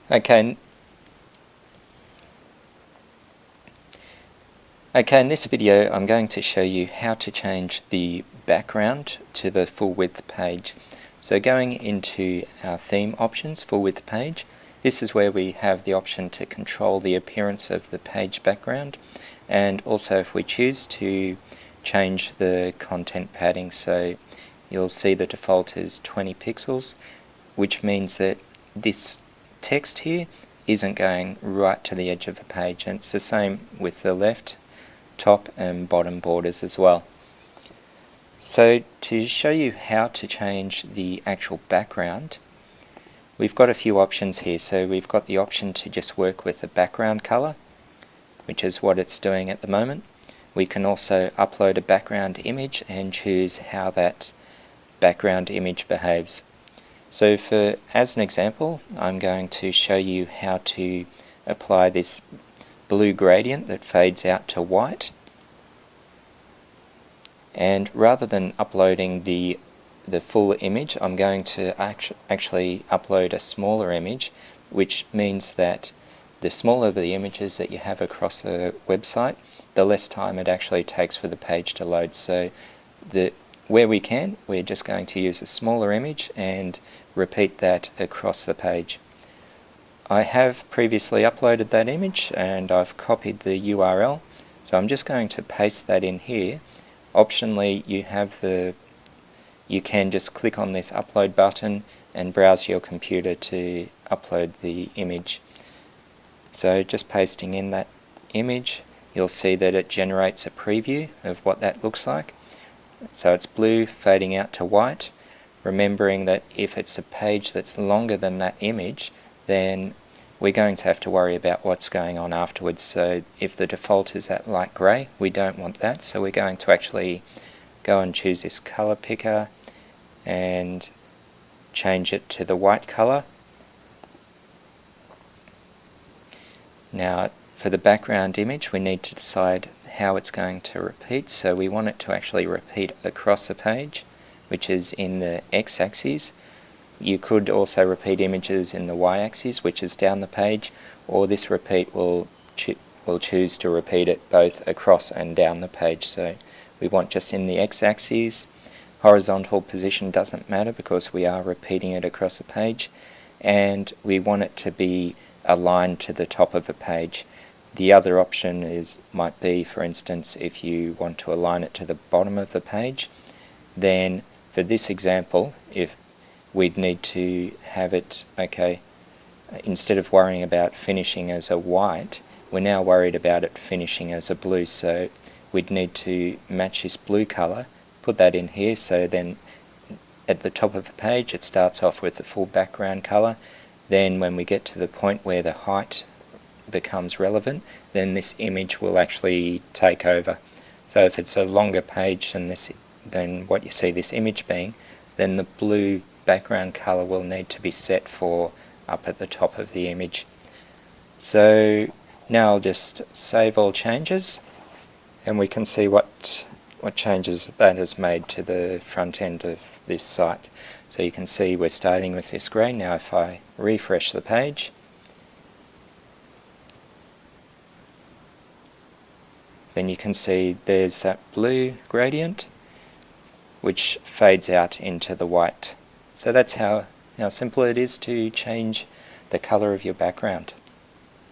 Okay, in this video I'm going to show you how to change the background to the full width page. So going into our theme options, full width page, this is where we have the option to control the appearance of the page background, and also if we choose to change the content padding. So you'll see the default is 20 pixels, which means that this text here isn't going right to the edge of the page, and it's the same with the left, top and bottom borders as well. So to show you how to change the actual background, we've got a few options here. So we've got the option to just work with the background color, which is what it's doing at the moment. We can also upload a background image and choose how that background image behaves. So as an example, I'm going to show you how to apply this blue gradient that fades out to white. And rather than uploading the full image, I'm going to actually upload a smaller image, which means that the smaller the images that you have across a website, the less time it actually takes for the page to load. So where we can, we're just going to use a smaller image and repeat that across the page. I have previously uploaded that image and I've copied the URL, so I'm just going to paste that in here. Optionally, you can just click on this upload button and browse your computer to upload the image. So just pasting in that image, you'll see that it generates a preview of what that looks like. So it's blue fading out to white, remembering that if it's a page that's longer than that image, then we're going to have to worry about what's going on afterwards. So if the default is that light grey, we don't want that, so we're going to actually go and choose this color picker and change it to the white color. Now for the background image, we need to decide how it's going to repeat. So we want it to actually repeat across the page, which is in the x-axis. You could also repeat images in the y-axis, which is down the page, or this repeat will choose to repeat it both across and down the page. So we want just in the x-axis. Horizontal position doesn't matter because we are repeating it across the page, and we want it to be aligned to the top of a page. The other option might be, for instance, if you want to align it to the bottom of the page, then for this example, if we'd need to have it, instead of worrying about finishing as a white, we're now worried about it finishing as a blue. So we'd need to match this blue color, put that in here, so then at the top of the page it starts off with the full background color. Then when we get to the point where the height becomes relevant, then this image will actually take over. So if it's a longer page than what you see this image being, then the blue background color will need to be set for up at the top of the image. So now I'll just save all changes and we can see what changes that has made to the front end of this site. So you can see we're starting with this grey. Now if I refresh the page, then you can see there's that blue gradient which fades out into the white. So that's how simple it is to change the color of your background.